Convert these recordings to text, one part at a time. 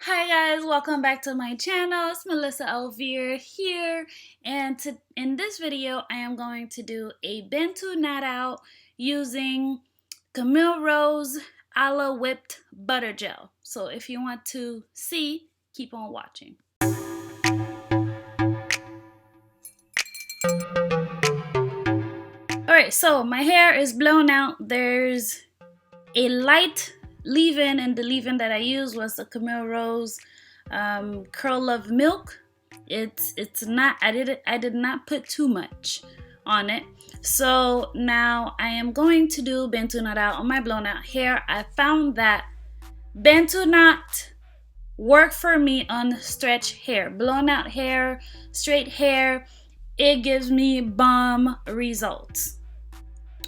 Hi guys, welcome back to my channel. It's Melissa Elvira here, and in this video I am going to do a Bantu knot out using Camille Rose Ala Whipped Butter Gel. So if you want to see, keep on watching. Alright, so my hair is blown out. There's a light leave-in, and the leave-in that I used was the Camille Rose Curl of Milk. It's not, I did not put too much on it. So now I am going to do Bantu knot out on my blown out hair. I found that Bantu knot work for me on stretch hair, blown out hair, straight hair. It gives me bomb results.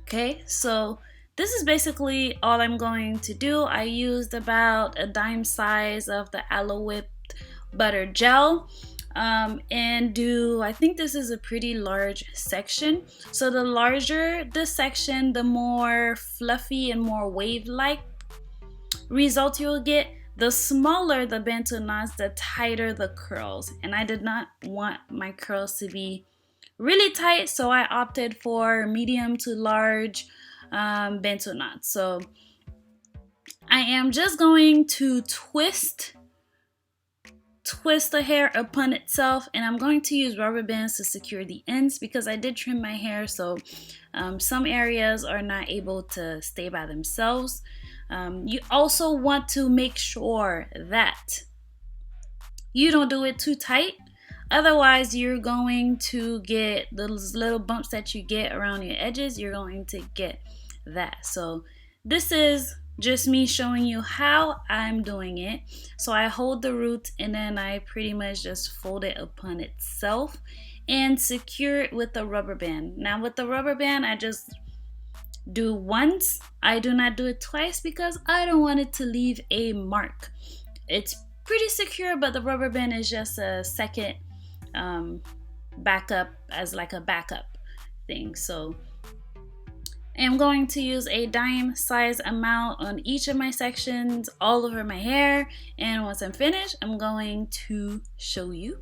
Okay, so this is basically all I'm going to do. I used about a dime size of the Ala Whipped Butter Gel and I think this is a pretty large section. So the larger the section, the more fluffy and more wave-like results you'll get. The smaller the Bantu knots, the tighter the curls. And I did not want my curls to be really tight, so I opted for medium to large Bantu knots. So I am just going to twist the hair upon itself, and I'm going to use rubber bands to secure the ends because I did trim my hair, so some areas are not able to stay by themselves. You also want to make sure that you don't do it too tight. Otherwise, you're going to get those little bumps that you get around your edges. You're going to get that. So this is just me showing you how I'm doing it. So I hold the root and then I pretty much just fold it upon itself and secure it with a rubber band. Now with the rubber band, I just do once. I do not do it twice because I don't want it to leave a mark. It's pretty secure, but the rubber band is just a second backup, as like a backup thing. So I'm going to use a dime size amount on each of my sections all over my hair, and once I'm finished I'm going to show you.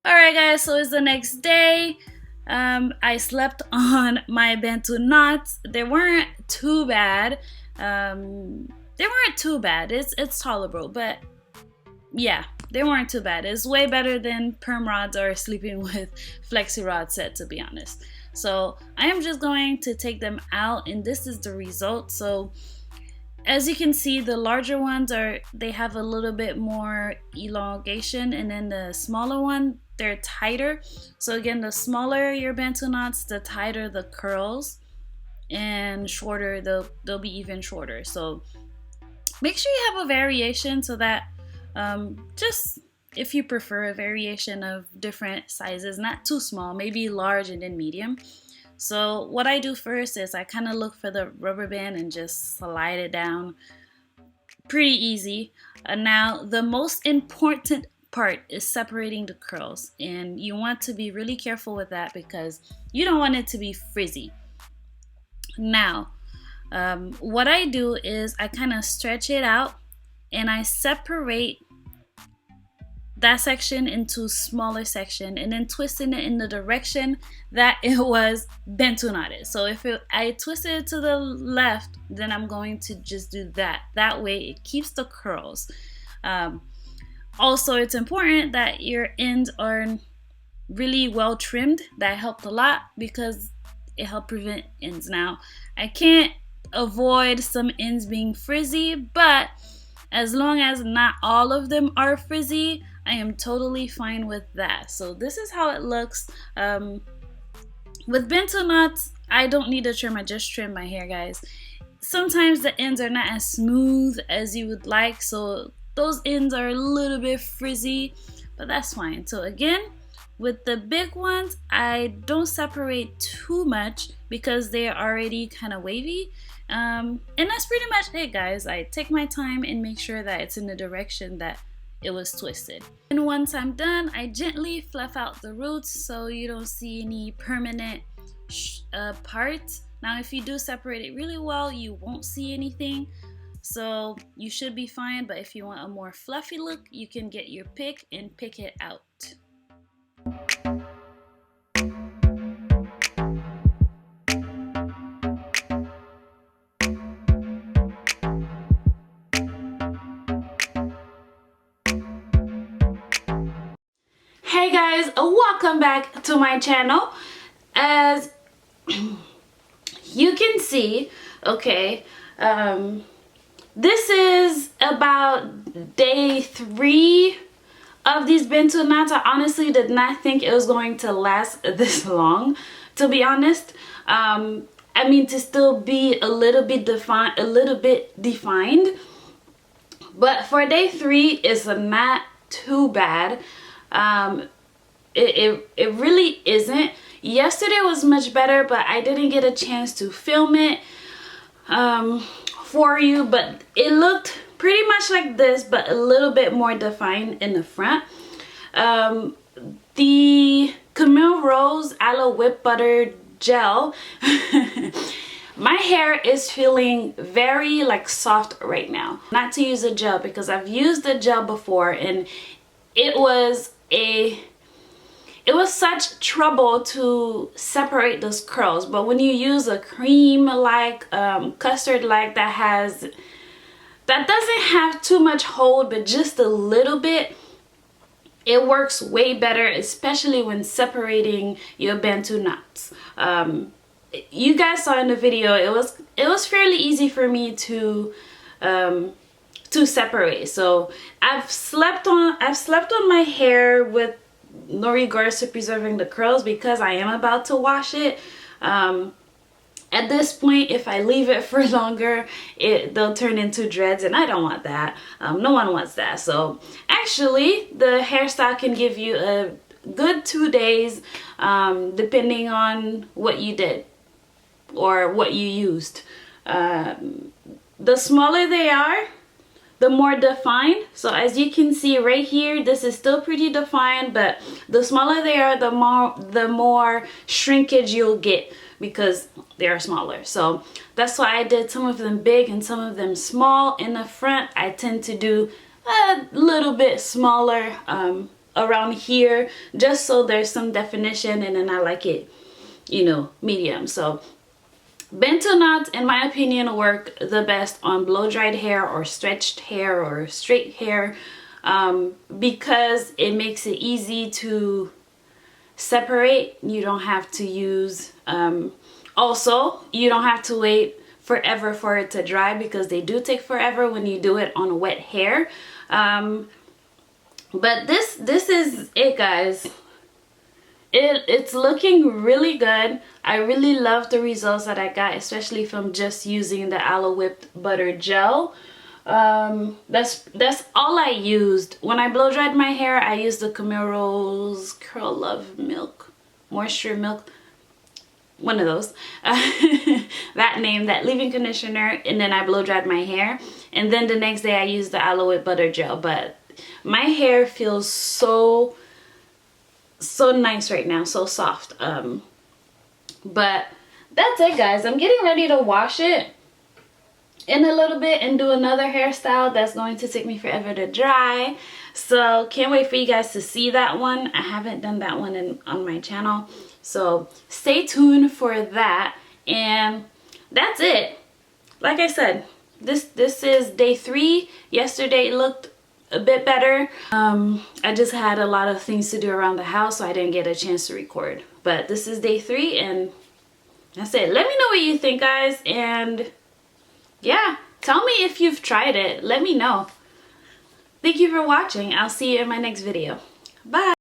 Alright guys, so it's the next day. I slept on my Bantu knots. They weren't too bad. It's tolerable, but yeah, they weren't too bad. It's way better than perm rods or sleeping with flexi rod set, to be honest. So I am just going to take them out, and this is the result. So as you can see, the larger ones they have a little bit more elongation, and then the smaller one, they're tighter. So again, the smaller your Bantu knots, the tighter the curls, and shorter they'll be even shorter. So make sure you have a variation so that just if you prefer a variation of different sizes, not too small, maybe large and then medium. So what I do first is I kind of look for the rubber band and just slide it down. Pretty easy. Now the most important part is separating the curls, and you want to be really careful with that because you don't want it to be frizzy. Now what I do is I kind of stretch it out and I separate that section into smaller section and then twisting it in the direction that it was Bantu knotted. So if I twisted it to the left, then I'm going to just do that. That way it keeps the curls. Also, it's important that your ends are really well trimmed. That helped a lot because it helped prevent ends. Now, I can't avoid some ends being frizzy, but as long as not all of them are frizzy, I am totally fine with that. So this is how it looks. With Bantu knots, I don't need to trim, I just trim my hair, guys. Sometimes the ends are not as smooth as you would like, so those ends are a little bit frizzy, but that's fine. So again, with the big ones, I don't separate too much because they're already kind of wavy. And that's pretty much it, guys. I take my time and make sure that it's in the direction that it was twisted. And once I'm done, I gently fluff out the roots so you don't see any permanent parts. Now, if you do separate it really well, you won't see anything. So you should be fine, but if you want a more fluffy look, you can get your pick and pick it out. Hey guys, welcome back to my channel. As you can see, okay, this is about day 3 of these Bantu knots. I honestly did not think it was going to last this long, to be honest. I mean, to still be a little bit defined, but for day 3 it's not too bad. It really isn't. Yesterday was much better, but I didn't get a chance to film it for you, but it looked pretty much like this, but a little bit more defined in the front. The Camille Rose Aloe Whip Butter Gel my hair is feeling very like soft right now. Not to use a gel because I've used the gel before and it was such trouble to separate those curls. But when you use a cream like custard like that doesn't have too much hold but just a little bit, it works way better, especially when separating your Bantu knots. You guys saw in the video, it was fairly easy for me to separate. So I've slept on my hair with no regards to preserving the curls because I am about to wash it. At this point, if I leave it for longer, they'll turn into dreads, and I don't want that. No one wants that. So actually, the hairstyle can give you a good 2 days, depending on what you did or what you used. The smaller they are, the more defined. So as you can see right here, this is still pretty defined, but the smaller they are, the more shrinkage you'll get because they are smaller. So that's why I did some of them big and some of them small. In the front, I tend to do a little bit smaller around here, just so there's some definition, and then I like it, you know, medium. So Bantu knots, in my opinion, work the best on blow-dried hair or stretched hair or straight hair because it makes it easy to separate. You don't have to use, also, you don't have to wait forever for it to dry because they do take forever when you do it on wet hair. But this is it, guys. It's looking really good. I really love the results that I got, especially from just using the Aloe Whipped Butter Gel. That's all I used. When I blow dried my hair, I used the Camille Rose Curl Love Milk, Moisture Milk, one of those. That name, that leave-in conditioner, and then I blow dried my hair. And then the next day I used the Aloe Whipped Butter Gel. But my hair feels so nice right now, so soft. But that's it, guys. I'm getting ready to wash it in a little bit and do another hairstyle that's going to take me forever to dry. So can't wait for you guys to see that one. I haven't done that one on my channel, so stay tuned for that. And that's it. Like I said, this is day 3. Yesterday looked a bit better. I just had a lot of things to do around the house, so I didn't get a chance to record. But this is day 3, and that's it. Let me know what you think, guys, and yeah, tell me if you've tried it. Let me know. Thank you for watching. I'll see you in my next video. Bye.